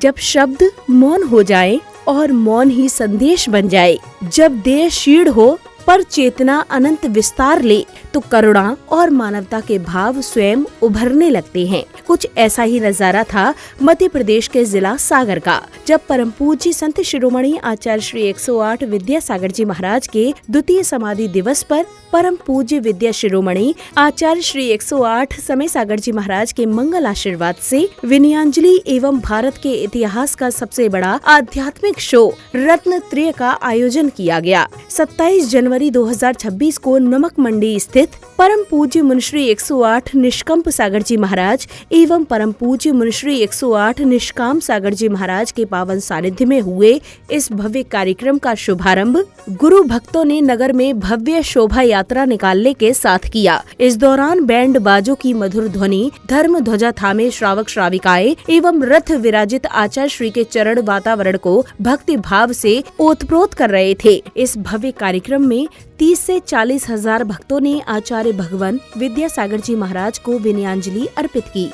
जब शब्द मौन हो जाए और मौन ही संदेश बन जाए, जब देह क्षीण हो पर चेतना अनंत विस्तार ले, तो करुणा और मानवता के भाव स्वयं उभरने लगते हैं। कुछ ऐसा ही नजारा था मध्य प्रदेश के जिला सागर का, जब परम पूज्य संत शिरोमणि आचार्य श्री 108 विद्यासागर जी महाराज के द्वितीय समाधि दिवस पर परम पूज्य विद्या शिरोमणि आचार्य श्री 108 समय सागर जी महाराज के मंगल आशीर्वाद से विनयांजलि एवं भारत के इतिहास का सबसे बड़ा आध्यात्मिक शो रत्नत्रय का आयोजन किया गया। 27 जनवरी 2026 को नमक मंडी स्थित परम पूज्य मुनिश्री 108 निष्कंप सागर जी महाराज एवं परम पूज्य मुनिश्री 108 निष्काम सागर जी महाराज के पावन सानिध्य में हुए इस भव्य कार्यक्रम का शुभारंभ गुरु भक्तों ने नगर में भव्य शोभा यात्रा निकालने के साथ किया। इस दौरान बैंड बाजों की मधुर ध्वनि, धर्म ध्वजा थामे श्रावक श्राविकाएं एवं रथ विराजित आचार्य श्री के चरण वातावरण को भक्ति भाव से ओतप्रोत कर रहे थे। इस भव्य कार्यक्रम में 30 से 40 हजार भक्तों ने आचार्य भगवान विद्यासागर जी महाराज को विनयांजलि अर्पित की।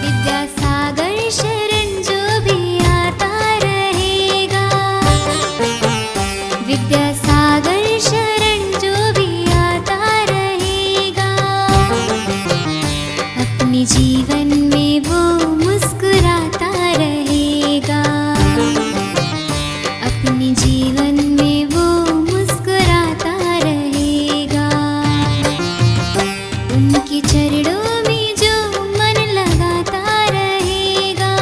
विद्यासागर शरण जो भी आता रहेगा, विद्यासागर शरण जो भी आता रहेगा, अपने जीवन में वो मुस्कुराता रहेगा, अपने जीवन में वो मुस्कुराता रहेगा। उनके चरणों में जो मन लगाता रहेगा,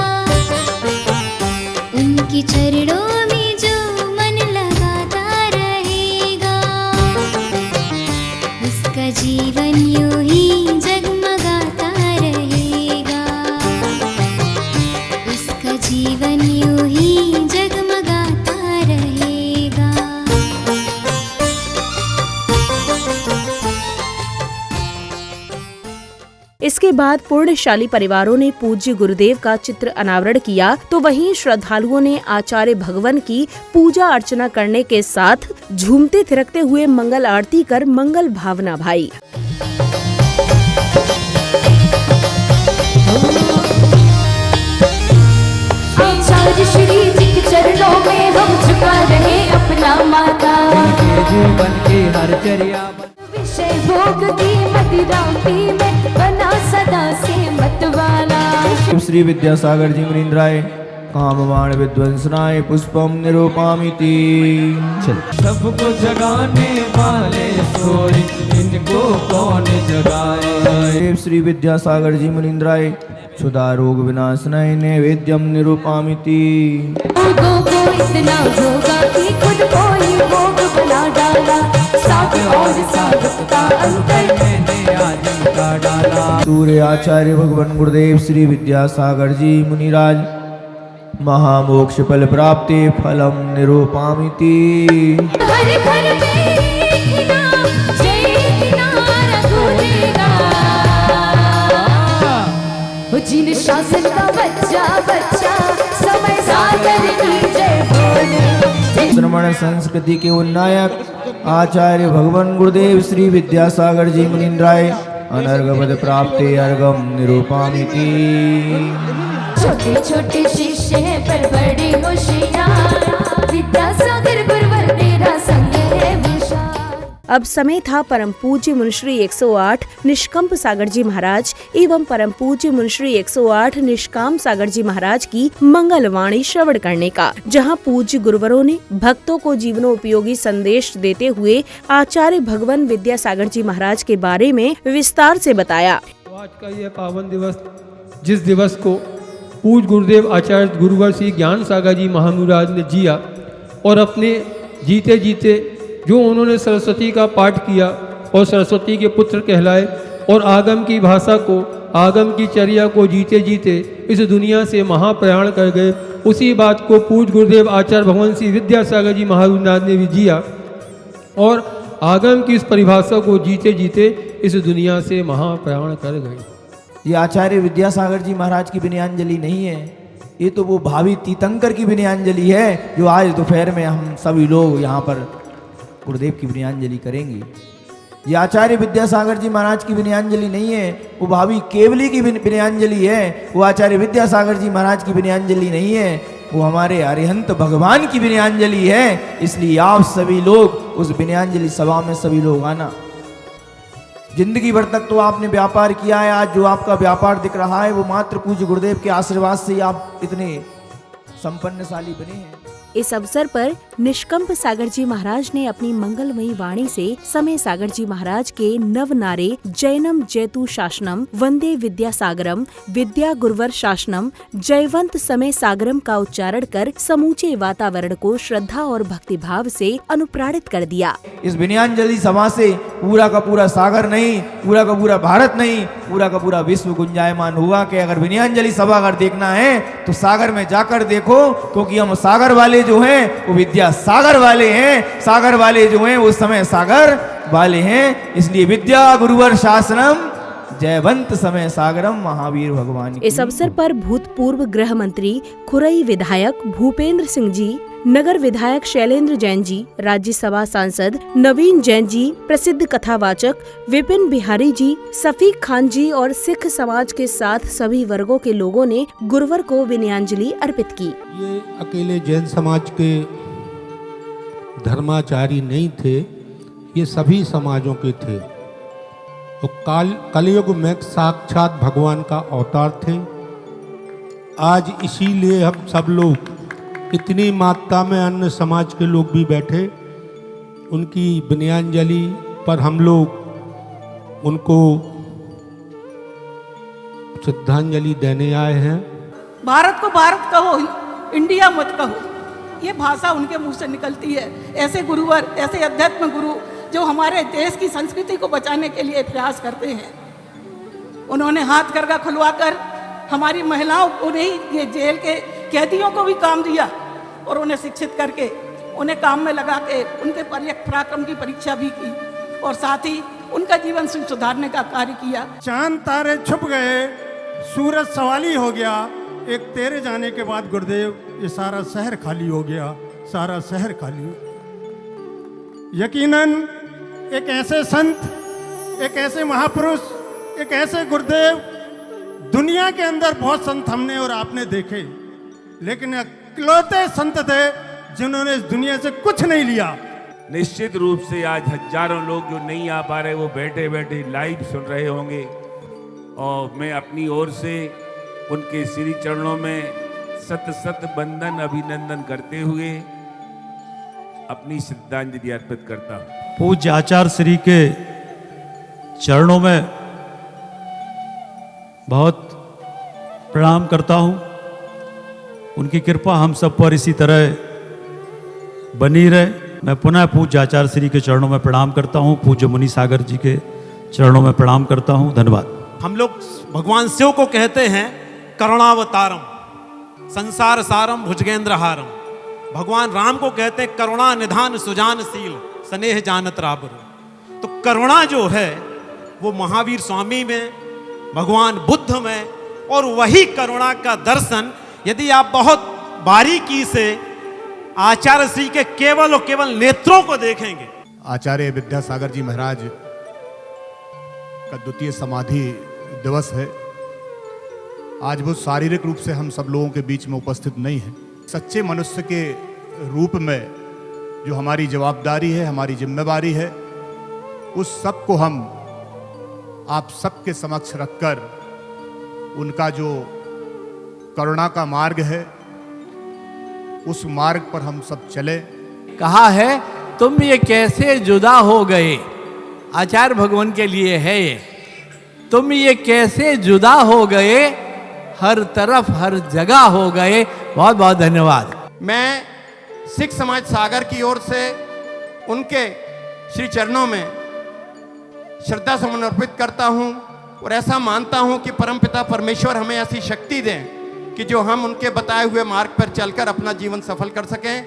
उनके चरणों में जो मन लगाता रहेगा, उसका जीवन यूं ही जगमगाता रहेगा, उसका जीवन यूं ही जगमगाता रहेगा। इसके बाद पुण्यशाली परिवारों ने पूज्य गुरुदेव का चित्र अनावरण किया, तो वहीं श्रद्धालुओं ने आचार्य भगवान की पूजा अर्चना करने के साथ झूमते थिरकते हुए मंगल आरती कर मंगल भावना भाई। आचार्य श्री जी के चरणों में हम झुका रहे अपना माथा, जीवन की हर चर्या विषय भोग की मदिरा पी में बना सदा से मतवाला। श्री विद्यासागर जी मुनीन्द्राय कामवाण विध्वंसनाय पुष्पम निरूपामिति। सबको जगाने वाले सोए इनको कौन जगाए। श्री विद्यासागर जी मुनीन्द्राय क्षुधा रोग विनाशनाय नैवेद्यम निरूपामिति। लोगों को इतना होगा कि खुद को ही भोग बना डाला, साथ और साधक का अंतर मैंने आज का डाला। सूर्य आचार्य भगवान गुरुदेव श्री विद्यासागर जी मुनिराज महामोक्ष फल प्राप्ति फलम निरूपामिति। हर घर में एक नाम जय किनारा घूमेगा, वो जिन शासन का बच्चा बच्चा समय सागर की जय बोले। श्रमण संस्कृति के उन्नायक आचार्य भगवान गुरुदेव श्री विद्यासागर जी मुनीन्द्राय अनर्गपद प्राप्ति अर्गम निरूपामिति। छोटे छोटे शिष्य हैं पर बड़े होशियार, विद्यासागर गुरुवर मेरा संग है विशाल। अब समय था परम पूज्य मुनिश्री 108 निष्कंप सागर जी महाराज एवं परम पूज्य मुनिश्री 108 निष्काम सागर जी महाराज की मंगलवाणी श्रवण करने का, जहां पूज्य गुरुवरों ने भक्तों को जीवनोपयोगी संदेश देते हुए आचार्य भगवान विद्यासागर जी महाराज के बारे में विस्तार से बताया। आज का यह पावन दिवस, जिस दिवस को पूज्य गुरुदेव आचार्य गुरुवर श्री ज्ञान सागर जी महामुराज ने जिया और अपने जीते जीते जो उन्होंने सरस्वती का पाठ किया और सरस्वती के पुत्र कहलाए और आगम की भाषा को, आगम की चर्या को जीते जीते इस दुनिया से महाप्रयाण कर गए, उसी बात को पूज्य गुरुदेव आचार्य भगवान श्री विद्यासागर जी महामुराज ने भी जिया और आगम की इस परिभाषा को जीते जीते इस दुनिया से महाप्रयाण कर गए। ये आचार्य विद्यासागर जी महाराज की विनयांजलि नहीं है, ये तो वो भावी तीर्थंकर की विनयांजलि है जो आज दोपहर में हम सभी लोग यहाँ पर गुरुदेव की विनयांजलि करेंगे। ये आचार्य विद्यासागर जी महाराज की विनयांजलि नहीं है, वो भावी केवली की विनयांजलि है। वो आचार्य विद्यासागर जी महाराज की विनयांजलि नहीं है, वो हमारे अरिहंत भगवान की विनयांजलि है। इसलिए आप सभी लोग उस विनयांजलि सभा में सभी लोग आना। जिंदगी भर तक तो आपने व्यापार किया है, आज जो आपका व्यापार दिख रहा है वो मात्र पूज्य गुरुदेव के आशीर्वाद से ही आप इतने संपन्नशाली बने हैं। इस अवसर पर निष्कंप सागर जी महाराज ने अपनी मंगलमयी वाणी से समय सागर जी महाराज के नव नारे जैनम जयतु शासनम वंदे विद्यासागरम विद्या गुरुवर शासनम जयवंत समय सागरम का उच्चारण कर समूचे वातावरण को श्रद्धा और भक्ति भाव से अनुप्राणित कर दिया। इस विनयांजलि सभा से पूरा का पूरा सागर नहीं, पूरा का पूरा भारत नहीं, पूरा का पूरा विश्व गुंजायमान हुआ कि अगर विनयांजलि सभा अगर देखना है तो सागर में जाकर देखो, क्योंकि हम सागर वाले जो हैं वो विद्या सागर वाले हैं, सागर वाले जो हैं वो समय सागर वाले हैं। इसलिए विद्या गुरुवर शासनम जयवंत समय सागरम महावीर भगवान। इस अवसर पर भूतपूर्व गृह मंत्री खुरई विधायक भूपेंद्र सिंह जी, नगर विधायक शैलेंद्र जैन जी, राज्यसभा सांसद नवीन जैन जी, प्रसिद्ध कथावाचक विपिन बिहारी जी, सफीक खान जी और सिख समाज के साथ सभी वर्गों के लोगों ने गुरुवर को विनयांजलि अर्पित की। ये अकेले जैन समाज के धर्माचारी नहीं थे, ये सभी समाजों के थे। तो कलयुग में साक्षात भगवान का अवतार थे। आज इसीलिए हम सब लोग इतनी मात्रा में अन्य समाज के लोग भी बैठे, उनकी विनयांजलि पर हम लोग उनको श्रद्धांजलि देने आए हैं। भारत को भारत कहो, इंडिया मत कहो, ये भाषा उनके मुंह से निकलती है। ऐसे गुरुवर, ऐसे अध्यात्म गुरु जो हमारे देश की संस्कृति को बचाने के लिए प्रयास करते हैं, उन्होंने हाथ करगा खुलवाकर हमारी महिलाओं को नहीं, ये जेल के कैदियों को भी काम दिया और उन्हें शिक्षित करके उन्हें काम में लगा के उनके पराक्रम की परीक्षा भी की और साथ ही उनका जीवन सुधारने का कार्य किया। चांद तारे छुप गए, सूरज सवाली हो गया, एक तेरे जाने के बाद गुरुदेव ये सारा शहर खाली हो गया, सारा शहर खाली। यकीनन एक ऐसे संत, एक ऐसे महापुरुष, एक ऐसे गुरुदेव, दुनिया के अंदर बहुत संत हमने और आपने देखे, लेकिन इकलौते संत थे जिन्होंने इस दुनिया से कुछ नहीं लिया। निश्चित रूप से आज हजारों लोग जो नहीं आ पा रहे वो बैठे बैठे लाइव सुन रहे होंगे, और मैं अपनी ओर से उनके श्री चरणों में सत सत बंदन अभिनंदन करते हुए अपनी श्रद्धांजलि अर्पित करता हूँ। पूज्य आचार्य श्री के चरणों में बहुत प्रणाम करता हूँ। उनकी कृपा हम सब पर इसी तरह बनी रहे। मैं पुनः पूज्य आचार्य श्री के चरणों में प्रणाम करता हूँ, पूज्य मुनि सागर जी के चरणों में प्रणाम करता हूँ। धन्यवाद। हम लोग भगवान शिव को कहते हैं करुणावतारम, संसार सारम भुजगेंद्र हारम। भगवान राम को कहते हैं करुणा निधान सुजानशील स्नेह जानत राबर। तो करुणा जो है वो महावीर स्वामी में, भगवान बुद्ध में, और वही करुणा का दर्शन यदि आप बहुत बारीकी से आचार्य श्री के केवल और केवल नेत्रों को देखेंगे। आचार्य विद्यासागर जी महाराज का द्वितीय समाधि दिवस है। आज वो शारीरिक रूप से हम सब लोगों के बीच में उपस्थित नहीं है। सच्चे मनुष्य के रूप में जो हमारी जवाबदारी है, हमारी जिम्मेवारी है, उस सब को हम आप सबके समक्ष रखकर उनका जो करुणा का मार्ग है उस मार्ग पर हम सब चले। कहा है तुम ये कैसे जुदा हो गए, आचार्य भगवान के लिए है ये, तुम ये कैसे जुदा हो गए, हर तरफ हर जगह हो गए। बहुत बहुत धन्यवाद। मैं सिख समाज सागर की ओर से उनके श्री चरणों में श्रद्धा सुमन अर्पित करता हूं और ऐसा मानता हूं कि परमपिता परमेश्वर हमें ऐसी शक्ति दें कि जो हम उनके बताए हुए मार्ग पर चलकर अपना जीवन सफल कर सकें।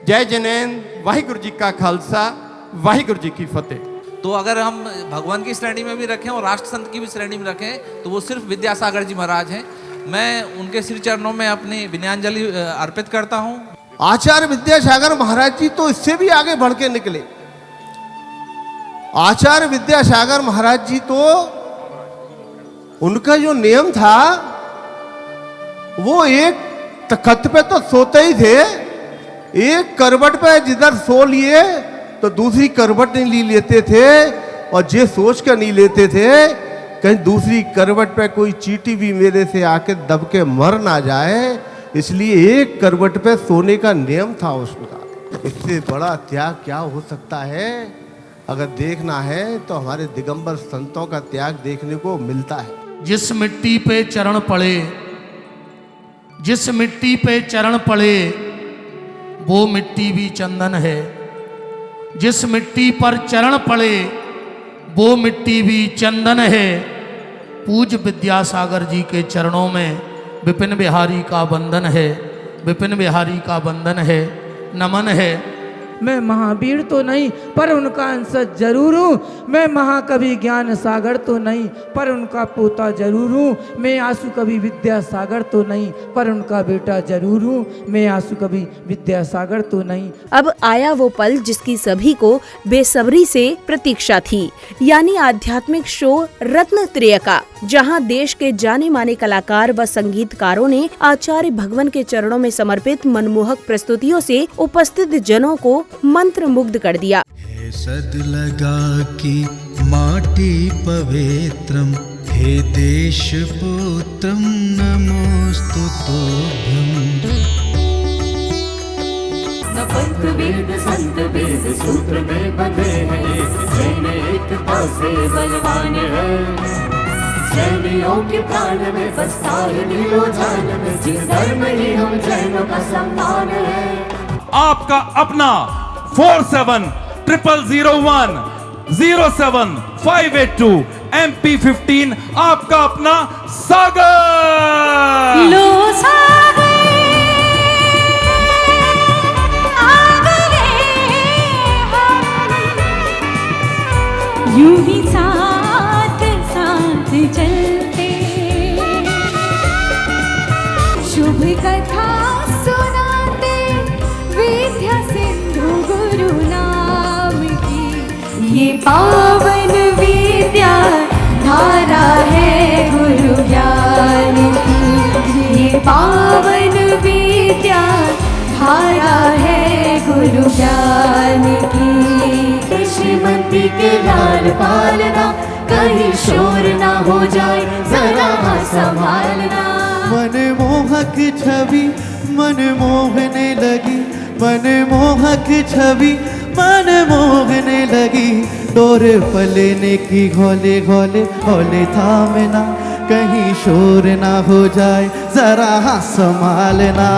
जय जिनेंद्र। वाहिगुरु जी का खालसा, वाहिगुरु जी की फतेह। तो अगर हम भगवान की श्रेणी में भी रखें और राष्ट्र संत की भी श्रेणी में रखें तो वो सिर्फ विद्यासागर जी महाराज हैं। मैं उनके श्री चरणों में अपनी विनयांजलि अर्पित करता हूं। आचार्य विद्यासागर महाराज जी तो इससे भी आगे बढ़ के निकले। आचार्य विद्यासागर महाराज जी तो उनका जो नियम था वो एक तख्त पे तो सोते ही थे, एक करवट पे जिधर सो लिए तो दूसरी करवट नहीं ली लेते थे, और जे सोच कर नहीं लेते थे कहीं दूसरी करवट पे कोई चींटी भी मेरे से आके दब के मर ना जाए, इसलिए एक करवट पे सोने का नियम था उसका। इससे बड़ा त्याग क्या हो सकता है? अगर देखना है तो हमारे दिगंबर संतों का त्याग देखने को मिलता है। जिस मिट्टी पे चरण पड़े, जिस मिट्टी पे चरण पड़े वो मिट्टी भी चंदन है, जिस मिट्टी पर चरण पड़े वो मिट्टी भी चंदन है। पूज्य विद्यासागर जी के चरणों में विपिन बिहारी का वंदन है, विपिन बिहारी का वंदन है, नमन है। मैं महावीर तो नहीं पर उनका अंश जरूर हूँ, मैं महाकवि ज्ञान सागर तो नहीं पर उनका पोता जरूर हूँ, मैं आंसू कवि विद्यासागर तो नहीं पर उनका बेटा जरूर हूँ, मैं आंसू कवि विद्यासागर तो नहीं। अब आया वो पल जिसकी सभी को बेसब्री से प्रतीक्षा थी, यानी आध्यात्मिक शो रत्नत्रय का, जहां देश के जाने माने कलाकार व संगीतकारों ने आचार्य भगवान के चरणों में समर्पित मनमोहक प्रस्तुतियों से उपस्थित जनों को मंत्र मुग्ध कर दिया। हे सद लगा की माटी पवित्रम, हे देश पुत्रम नमोस्तु तोभ्यम। न पंथ वेद संत वेद सूत्र में बंधे हैं, जैन एकता से बलवान है। जैनियों के प्राण में बसता है नीलोजान में, जिस धर्म ही हम जैनों का सम्मान है। आपका अपना 47000107 MP15 आपका अपना सागर। लो सागर यूं ही साथ साथ चलते, शुभ कथा सुनाते विद्या सिंधु गुरु नाम की। ये पावन विद्या धारा है गुरु ज्ञान की, ये पावन विद्या धारा है गुरु ज्ञान की। श्रीमती के लाल पालना कहीं शोर ना हो जाए, जरा संभालना। मनमोहक छवि मन मोहने लगी, मनमोहक छवि मन मोहने लगी। डोर पलेने की घोले घोले घोले थामना, कहीं शोर ना हो जाए जरा संभालना।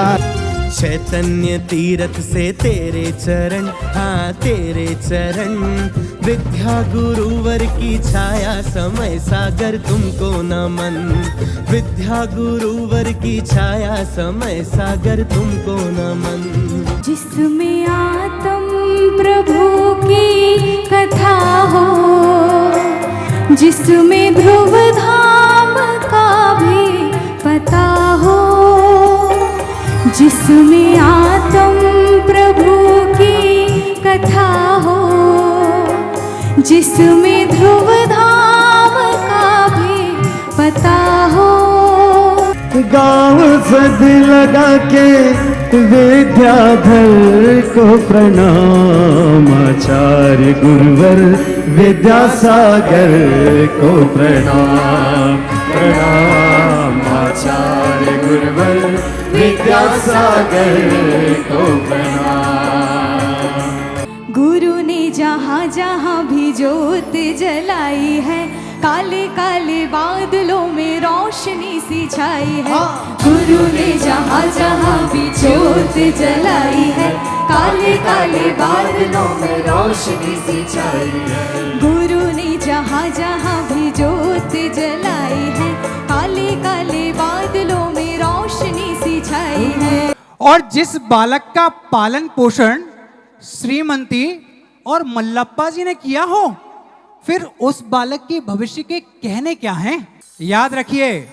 चैतन्य तीरथ से तेरे चरण, हाँ तेरे चरण। विद्या गुरुवर की छाया समय सागर तुमको नमन, विद्या गुरुवर की छाया समय सागर तुमको नमन। जिसमें आत्म प्रभु की कथा हो, जिसमें ध्रुव धाम का भी पता हो, जिसमें आत्म प्रभु की कथा हो, जिसमें ध्रुव धाम का भी पता हो। गाँव सद लगा के विद्याधर को प्रणाम, आचार्य गुरुवर विद्यासागर को प्रणाम। प्रणाम आचार्य गुरुवर विद्यासागर को प्रणाम। गुरु ने जहाँ जहाँ भी ज्योत जलाई है, काले काले बादलों में रोशनी सी छाई है। गुरु ने जहाँ जहाँ भी ज्योत जलाई है, काले काले बादलों में रोशनी सी छाई है। गुरु ने जहाँ जहाँ भी ज्योत जलाई है, काले काले बादलों में रोशनी सी छाई है। और जिस बालक का पालन पोषण श्रीमती और मल्लप्पा जी ने किया हो, फिर उस बालक के भविष्य के कहने क्या हैं? याद रखिए,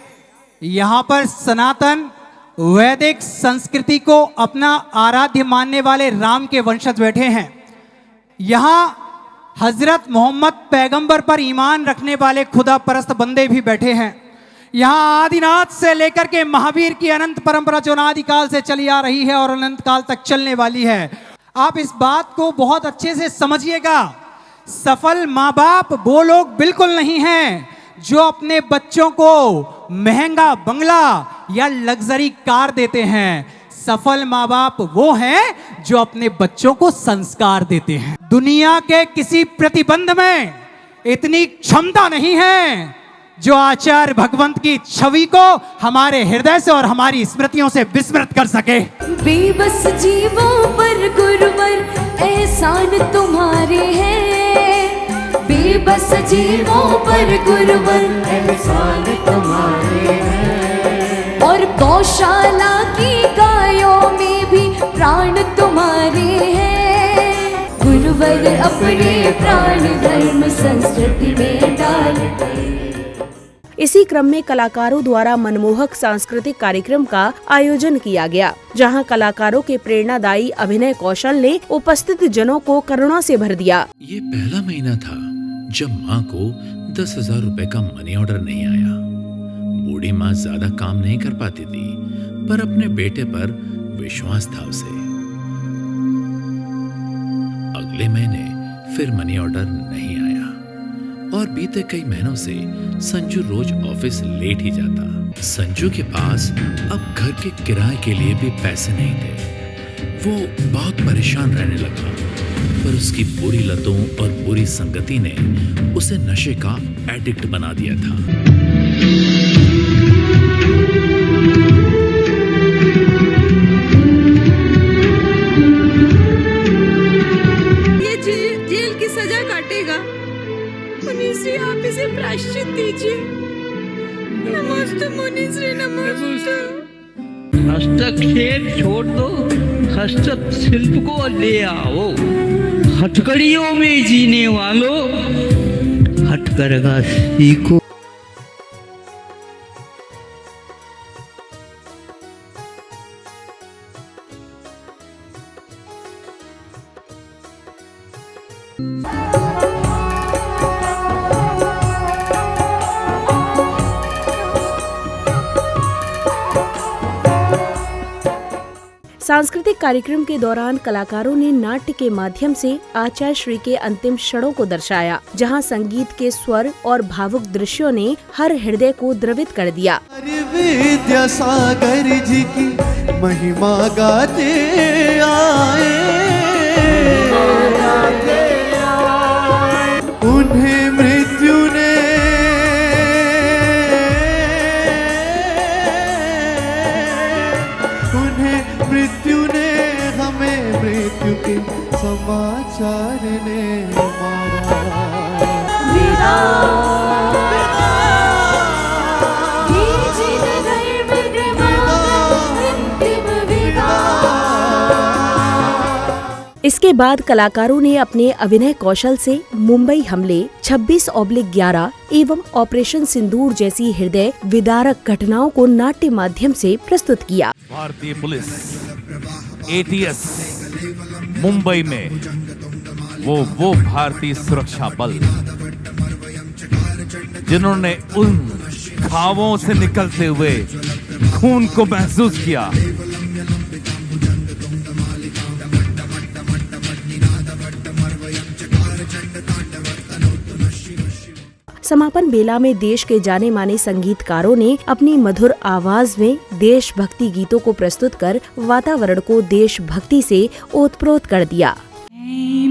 यहाँ पर सनातन वैदिक संस्कृति को अपना आराध्य मानने वाले राम के वंशज बैठे हैं। यहाँ हजरत मोहम्मद पैगंबर पर ईमान रखने वाले खुदा परस्त बंदे भी बैठे हैं। यहाँ आदिनाथ से लेकर के महावीर की अनंत परंपरा जो अनादिकाल से चली आ रही है और अनंत काल तक चलने वाली है। आप इस बात को बहुत अच्छे से समझिएगा। सफल माँ बाप वो लोग बिल्कुल नहीं हैं जो अपने बच्चों को महंगा बंगला या लग्जरी कार देते हैं। सफल माँ बाप वो हैं जो अपने बच्चों को संस्कार देते हैं। दुनिया के किसी प्रतिबंध में इतनी क्षमता नहीं है जो आचार्य भगवंत की छवि को हमारे हृदय से और हमारी स्मृतियों से विस्मृत कर सके। बेबस जीवों पर गुरुवर एहसान तुम्हारे हैं, बेबस जीवों पर गुरुवर एहसान तुम्हारे हैं, और गौशाला की गायों में भी प्राण तुम्हारे हैं। गुरुवर अपने प्राण धर्म संस्कृति में डाल। इसी क्रम में कलाकारों द्वारा मनमोहक सांस्कृतिक कार्यक्रम का आयोजन किया गया, जहां कलाकारों के प्रेरणादायी अभिनय कौशल ने उपस्थित जनों को करुणा से भर दिया। ये पहला महीना था जब माँ को 10,000 रुपए का मनी ऑर्डर नहीं आया। बूढ़ी माँ ज्यादा काम नहीं कर पाती थी, पर अपने बेटे पर विश्वास था उसे। अगले महीने फिर मनी ऑर्डर नहीं आया और बीते कई महीनों से संजू रोज ऑफिस लेट ही जाता। संजू के पास अब घर के किराए के लिए भी पैसे नहीं थे। वो बहुत परेशान रहने लगा, पर उसकी बुरी लतों और बुरी संगति ने उसे नशे का एडिक्ट बना दिया था। ये जेल की सजा काटेगा। मुनीश्री आप इसे प्रायश्चित दीजिए। नमोस्तु मुनीश्री नमोस्तु। हस्तक्षेप छोड़ दो, हस्तशिल्प को ले आओ। हथकड़ियों में जीने वालों, हथकरघा सीखो। सांस्कृतिक कार्यक्रम के दौरान कलाकारों ने नाट्य के माध्यम से आचार्य श्री के अंतिम क्षणों को दर्शाया, जहां संगीत के स्वर और भावुक दृश्यों ने हर हृदय को द्रवित कर दिया। विद्यासागर जी की महिमा गाते आए, उन्हें मृत्यु ने हमें मृत्यु के समाचार ने मारा। इसके बाद कलाकारों ने अपने अभिनय कौशल से मुंबई हमले, 26/11 एवं ऑपरेशन सिंदूर जैसी हृदय विदारक घटनाओं को नाट्य माध्यम से प्रस्तुत किया। भारतीय पुलिस ATS मुंबई में वो भारतीय सुरक्षा बल जिन्होंने उन घावों से निकलते हुए खून को महसूस किया। समापन बेला में देश के जाने माने संगीतकारों ने अपनी मधुर आवाज में देशभक्ति गीतों को प्रस्तुत कर वातावरण को देशभक्ति से ओतप्रोत कर दिया।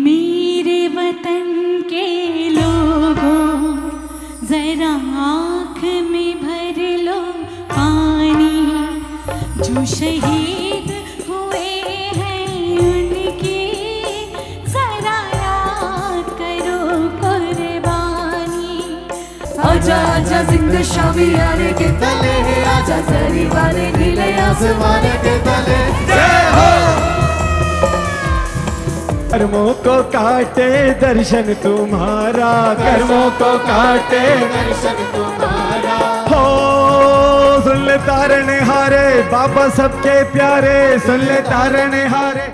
मेरे वतन के लोगों, जरा आँख में भर लो पानी, जो शहीद हुए हैं उनकी जरा याद करो कुर्बानी। आजा आजा जिंद शामी यारे के तले, आजा जरी वाले नीले आसमान के तले। जय हो। कर्मों को काटे दर्शन तुम्हारा, कर्मों को काटे दर्शन तुम्हारा। हो सुन ले तारने हारे, बाबा सबके प्यारे, सुन ले तारने हारे।